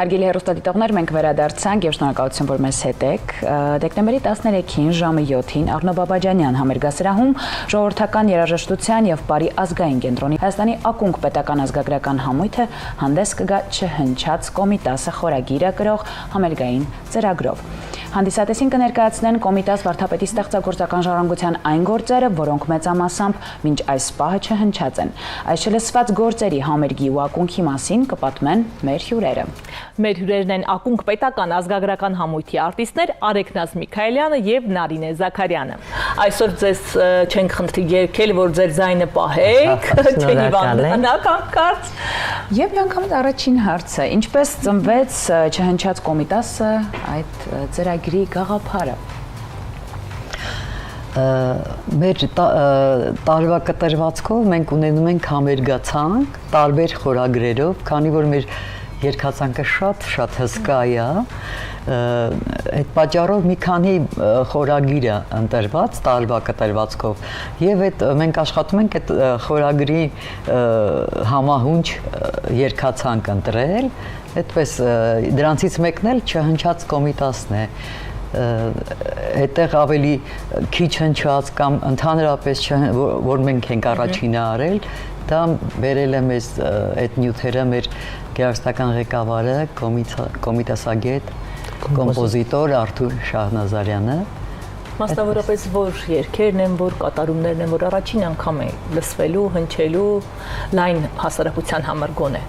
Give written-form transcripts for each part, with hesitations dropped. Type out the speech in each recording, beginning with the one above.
Հարգելի հեռուստադիտողներ, մենք վերադարձանք եւ շնորհակալություն, որ մեզ հետ եք։ Դեկտեմբերի 13-ին ժամը 7-ին Առնո Բաբաջանյան համերգասրահում ժողովրդական երաժշտության եւ բարի ազգային կենտրոնի Հայաստանի ակունք պետական ազգագրական համույթը հանդես կգա «Չհնչած Կոմիտասը» խորագիրը կրող համերգային ծրագրով։ Հանդիսատեսին կներկայացնեն Կոմիտաս վարդապետի ստեղծագործական ժառանգության այն գործերը, որոնք մեծամասամբ մինչ այս պահը չհնչած են։ Այս չլսված գործերի համերգի ու ակունքի մասին կպատմեն մեր հյուրերը։ Մեր հյուրերն են ակունք պետական ազգագրական համույթի արտիստներ Արեգնազ Միքայելյանը եւ Նարինե Զաքարյանը։ Այսօր ձեզ չենք խնդրի երգել, որ ձեր ձայնը պահեք, չէ հիվանդանաք անկարծ։ Եվ միանգամից առաջին հարցը, ինչպես ծնվեց «Չհնչած Կոմիտասը» այդ ծրագրի գաղափարը։ Մեր տարվա կտրվածքով մենք ունենում ենք համերգացանք տարբեր խորագրերով, քանի որ մեր երգացանկը շատ հսկա է, այդ պատճառով մի քանի խորագիր է ընտրված տարվա կտրվածքով եւ այդ մենք աշխատում ենք այդ խորագրի համահունչ երգացանք ընտրել, այդպես դրանցից մեկն էլ «Չհնչած Կոմիտասն» է։ Այդտեղ ավելի քիչ հնչած կամ ընդհանրապես որ մենք ենք առաջինը արել, դա բերել է մեզ այդ նյութերը մեր գեղարվեստական ղեկավարը, կոմիտասագետ, կոմպոզիտոր Արթուր Շահնազարյանը։ Մասնավորապես որ երգերն են, որ կատարումներն են, որ առաջին անգամ է լսվելու, հնչելու լայն հասարակության համար գոնե։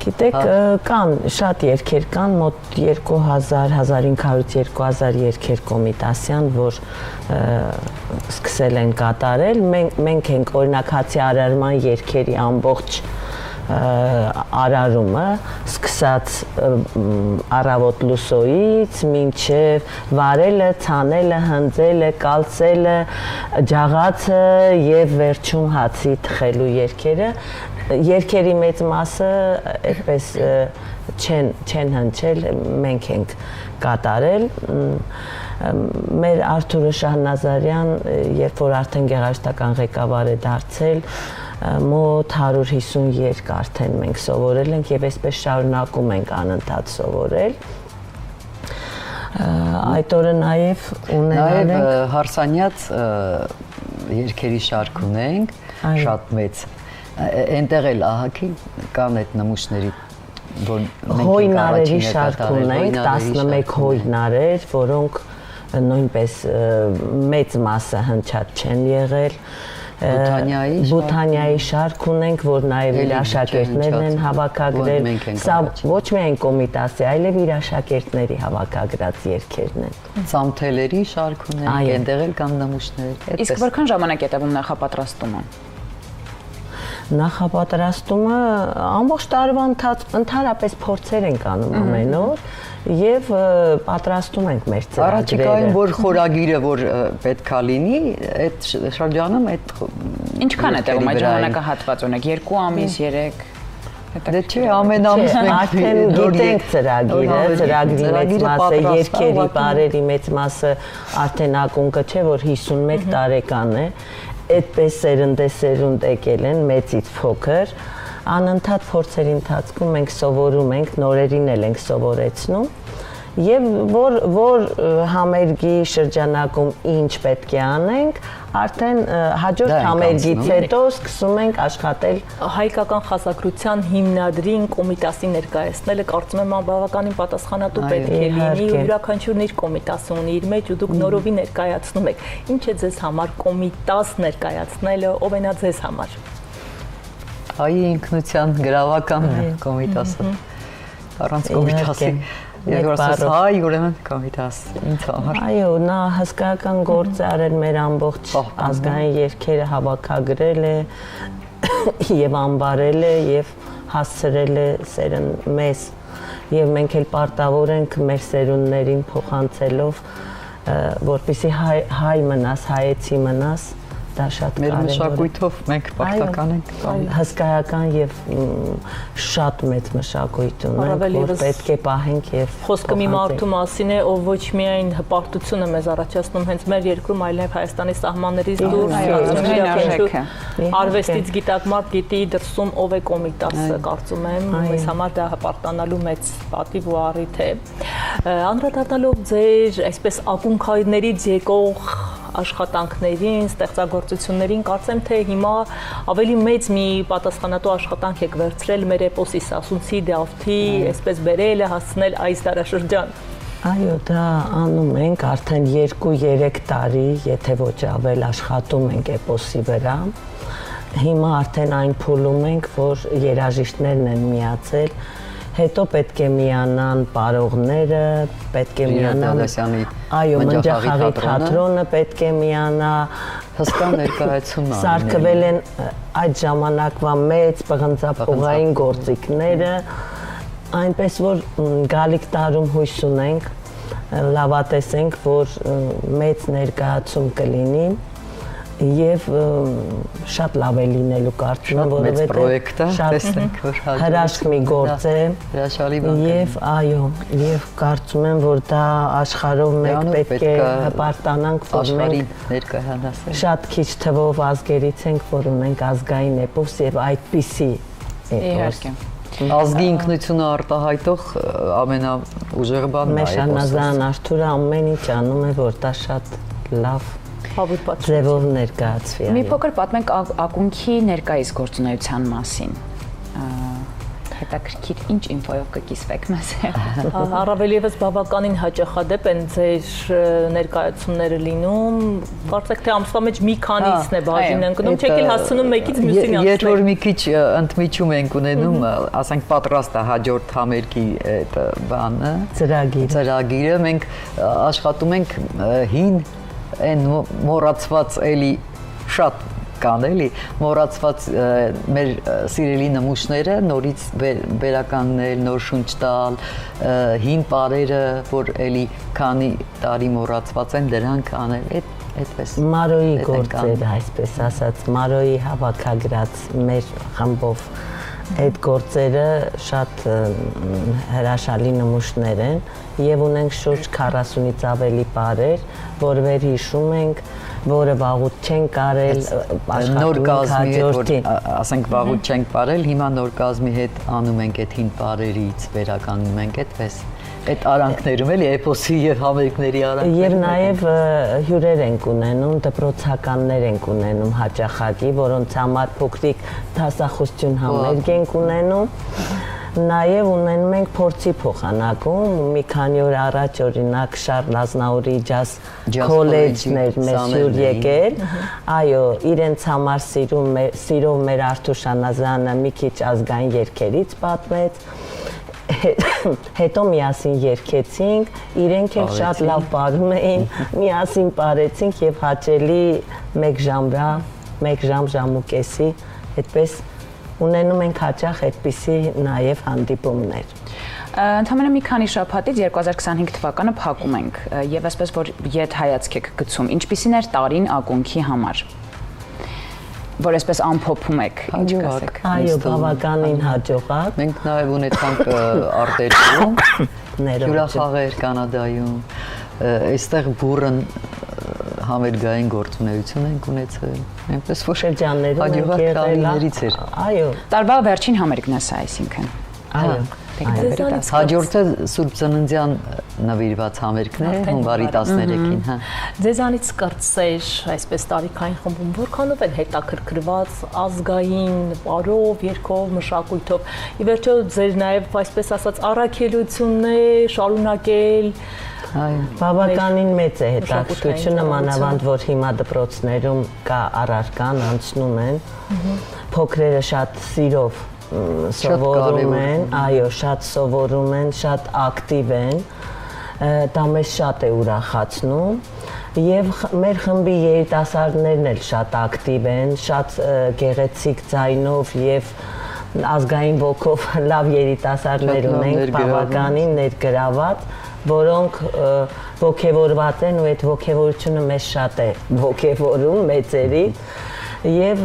Գիտեք, կան շատ երգեր կան, մոտ 2000, 1500, 2000 երգեր կոմիտասյան, որ սկսել են կատարել, մենք ենք օրինակ հացի արարման երգերի ամբողջ արարումը, սկսած առավոտ լուսոից, մինչև վարելը, ցանելը, հնձելը, կալցելը, ջաղացը եւ վերջում հացի թխելու երգերը, երգերի մեծ մասը այդպես չեն հնչել, մենք ենք կատարել։ Մեր Արթուրը Շահնազարյան, երբ որ արդեն գեղարվեստական ղեկավար է դարձել, մոտ 150 երգ արդեն մենք սովորել ենք եւ այսպես շարունակում ենք անընդհատ սովորել։ Այդ օրը նաեւ ունենալ ենք հարսանյաց երգերի շարք ունենք, շատ մեծ։ Այնտեղ էլ ահագի կան այդ նմուշների, որ հոյնարերի շարք ունենք, 11 հոյնարեր, որոնք նույնպես մեծ մասը հնչած չեն եղել։ Բութանյայի շարք ունենք, որ նաև իր աշակերտներն են հավաքագրել։ Սա ոչ միայն Կոմիտասի, այլև իր աշակերտների հավաքագրած երգերն են։ Ծամթելերի շարք ունենք, այնտեղ էլ կան նմուշներ։ Իսկ որքան ժամանակ է տևում նախապատրաստումը։ Նախապատրաստումը ամբողջ տարվա ընդհանրապես փորձեր ենք անում ամեն օր եւ պատրաստում ենք մեր ծրագրերը։ Առաջիկայում որ խորագիրը որ պետքա լինի, այդ շրջանում այդ ինչքան է տևում այդ ժամանակահատված ունեք 2 ամիս, 3 Դե չէ, ամեն ամիս մենք արդեն գիտենք ծրագիրը, ծրագրի մեծ մասը, երգերի բարերի մեծ մասը արդեն ակունքը չէ, որ 51 տարեկան է, այդպես սերնդեսերունդ եկել են մեծից փոքր, անընդհատ փորձերի ընթացքում մենք սովորում ենք, նորերին էլ ենք սովորեցնում եւ որ համերգի շրջանակում ինչ պետք է անենք, արդեն հաջորդ համերգից հետո սկսում ենք աշխատել հայկական խաղաղության հիմնադրին Կոմիտասի ներկայացնելը կարծում եմ բավականին պատասխանատու պետք է լինի ու յուրաքանչյուրն իր Կոմիտասը ունի իր մեջ ու դուք նորովի ներկայացնում եք։ Ինչ է ձեզ համար Կոմիտաս ներկայացնելը, ով է նա ձեզ համար։ Հայի ինքնության գրավական Կոմիտասը։ Առանց Կոմիտասի Եվ ասես հայ ուրեմն Կոմիտաս ինձ համար։ Այո, նա հսկայական գործ է արել մեր ամբողջ ազգային երգերը հավաքագրել է եւ անբարել է եւ հասցրել է մեզ եւ մենք էլ պարտավոր ենք մեր սերունդներին փոխանցելով, որպեսզի հայ մնաս, հայեցի մնաս, դա շատ Մեր կարևոր է։ մշակույթով մենք պարտական ենք հսկայական եւ շատ մեծ մշակույթ ունենք, որ պետք է պահենք եւ խոսքը մի մարդու մասին է, ով ոչ միայն հպարտություն է մեզ առաջացնում հենց մեր երկրում, այլև Հայաստանի սահմաններից դուրս, արվեստից գիտակ մարդ գիտի դրսում ով է Կոմիտասը, կարծում եմ, մեզ համար դա հպարտանալու մեծ պատիվ ու առիթ է։ Անդրադառնալով ձեր այսպես ակունքներից եկող աշխատանքներին, ստեղծագործություններին, կարծեմ թե հիմա ավելի մեծ մի պատասխանատու աշխատանք եք վերցրել մեր էպոսի Սասունցի Դավթի, այսպես բերել է հասցնել այս դարաշրջան։ Այո, դա անում ենք արդեն 2-3 տարի, եթե ոչ ավել աշխատում ենք էպոսի վրա։ Հիմա արդեն այն փուլում ենք, որ երաժիշտներն են միացել, հետո պետք է միանան պարողները, պետք է միանան այո, Մնջախաղի թատրոնը պետք է միանա, հսկա ներկայացում է։ Սարքվել են այդ ժամանակվա մեծ պղնձապողային գործիքները, այնպես որ գալիք տարում հույս ունենք, լավատեսենք, որ մեծ ներկայացում կլինի եւ շատ լավ է լինելու կարծում եմ, որովհետեւ շատ հրաշք մի գործ է եւ այո, եւ կարծում եմ, որ դա աշխարհով մեկ պետք է հպարտանանք, որ մենք ներկայանացնենք։ Շատ քիչ թվով ազգերից ենք, որ ունենք ազգային էպոս եւ այդպիսի էպոս։ Ազգի ինքնությունը արտահայտող ամենաուժեղ բանն է էպոսը։ Մեշանազան Արթուրը ամեն ինչ անում է, որ դա շատ լավ ձևով ներկայացվի։ Մի փոքր պատմենք ակունքի ներկայիս գործունեության մասին։ Հետաքրքիր ինչ ինֆոյով կկիսվեք մեզ հետ։ Առավել եւս բավականին հաճախադեպ են ձեր ներկայացումները լինում։ Կարծեք թե ամսվա մեջ մի քանիսն է բաժին ընկնում, չեք էլ հասցնում մեկից մյուսին անցնել։ Երբ որ մի քիչ ընդմիջում ենք ունենում, ասենք պատրաստ է հաջորդ համերգի այդ բանը, ծրագիրը, մենք աշխատում ենք հին այն մոռացված էլի շատ կան էլի մոռացված մեր սիրելի նմուշները նորից վերականգնել, նոր շունչ տալ, հին պարերը, որ էլի քանի տարի մոռացված են, դրանք անել այդպես։ Մարոյի գործերը, այսպես ասած, Մարոյի հավաքագրած մեր խմբով այդ գործերը շատ հրաշալի նմուշներ են եւ ունենք շուրջ 40-ից ավելի պարեր, որ վերհիշում ենք, որը վաղուց չենք կարել նոր կազմի հետ, որ ասենք վաղուց չենք πάρել, հիմա նոր կազմի հետ անում ենք այդ հին պարերից, վերականգնում ենք այդպես։ Այդ արանքներում էլի էպոսի եւ համերգների արանքներ։ Եվ նաեւ հյուրեր ենք ունենում, դպրոցականներ ենք ունենում հաճախակի, որոնց համար փոքրիկ դասախոսություն համերգ ենք ունենում։ Նաեւ ունենում ենք փորձի փոխանակում, մի քանի օր առաջ օրինակ Շարլ Ազնաուրի ջազ քոլեջներ մեզ հյուր եկել, այո, իրենց համար սիրով մեր Արթուր Շանազյանը մի քիչ ազգային երգերից պատմեց, հետո միասին երգեցինք, իրենք էլ շատ լավ պարում էին, միասին պարեցինք եւ հաճելի 1 ժամ ու կեսի, այդպես ունենում ենք հաճախ այդպիսի նաև հանդիպումներ։ Ընդհանրապես մի քանի շաբաթից 2025 թվականը փակում ենք եւ այսպես որ ետ հայացք եք գցում, ինչպիսին էր տարին ակունքի համար։ Որ այսպես ամփոփում եք, ինչ կասեք։ Այո, բավականին հաջողակ։ Մենք նաև ունեցանք արտերկրում, հյուրախաղեր Կանադայում, այստեղ բուրըն համերգային գործունեություն ենք ունեցել, այնպես որ շրջաններում ենք եղել։ Այո։ Տարվա վերջին համերգն է սա, այսինքն։ Այո։ Հաջորդը Սուրբ Ծննդյան նվիրված համերգն է հունվարի 13-ին, հա։ Ձեզանից կրտսեր, այսպես տարիքային խմբում որքանով են հետաքրքրված ազգային պարով, երգով, մշակույթով։ Ի վերջո ձեր նաև այսպես ասած առաքելությունն է շարունակել Բավականին մեծ է հետաքրքրությունը, մանավանդ որ հիմա դպրոցներում կա առարկան, անցնում են, փոքրերը շատ սիրով սովորում են, այո, շատ սովորում են, շատ ակտիվ են, դա մեզ շատ է ուրախացնում եւ մեր խմբի երիտասարդներն էլ շատ ակտիվ են, շատ գեղեցիկ ձայնով եւ ազգային ոգով լավ երիտասարդներ ունենք, բավականին ներգրաված, որոնք ոգևորված են ու այդ ոգևորությունը մեզ շատ է ոգևորում մեծերի եւ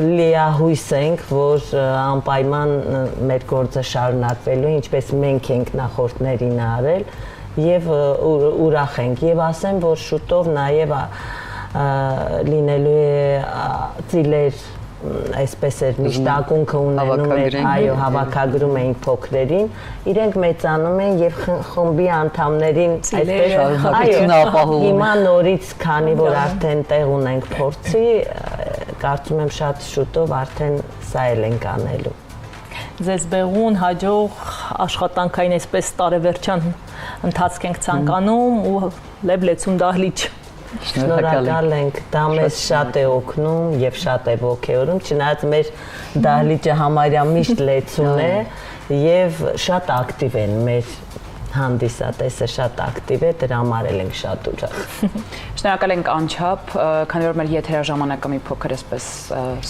լիահույս ենք, որ անպայման մեր գործը շարունակվելու, ինչպես մենք ենք նախորդներին արել եւ ուրախ ենք եւ ասեմ, որ շուտով նաեւ լինելու է ծիլեր այսպես էր միշտ ակունքը ունենում էր, այո, հավաքագրում էին փոքրերին, իրենք մեծանում են եւ խմբի անդամներին այսպես այո, հիմա նորից, քանի որ արդեն տեղ ունենք փորձի, կարծում եմ շատ շուտով արդեն սա էլ ենք անելու։ Ձեզ բեղուն հաջող աշխատանքային այսպես տարեվերջան ընթացք ենք ցանկանում ու լեբլեցում դահլիճ։ Շնորհակալ ենք, դա մեզ շատ է օգնում եւ շատ է ոգեորում, չնայած մեր դահլիճը համարյա միշտ լեցուն է եւ շատ ակտիվ են մեր հանդիսատեսը շատ ակտիվ է, դրա համար ենք շատ ուրախ։ Շնորհակալ ենք անչափ, քանի որ մեր եթերաժամանակը մի փոքր էսպես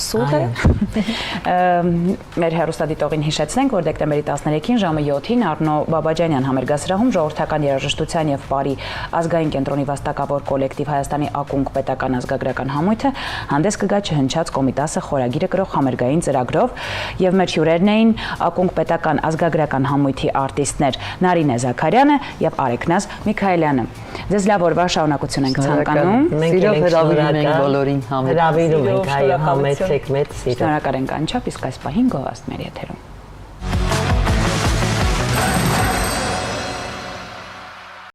սուղ է։ Մեր հեռուստադիտողին հիշեցնենք, որ դեկտեմբերի 13-ին ժամը 7-ին Առնո Բաբաջանյան համերգասրահում ժողովրդական երաժշտության եւ պարի ազգային կենտրոնի վաստակավոր կոլեկտիվ Հայաստանի ակունք պետական ազգագրական համույթը հանդես կգա չհնչած Կոմիտասը խորագիրը գրող համերգային ծրագրով եւ մեր հյուրերն էին ակունք պետական ազգագրական համույթի արտիստներ Նարինե Զաքարյանը եւ Արեգնազ Միքայելյանը։ Ձեզ լավ օրվա շարունակություն ենք ցանկանում։ Սիրով հրավիրում ենք բոլորին համերգ։ Հրավիրում ենք, այո, համեցեք մեծ սիրով։ Շնորհակալ ենք անչափ, իսկ այս պահին գովաստ մեր եթերում։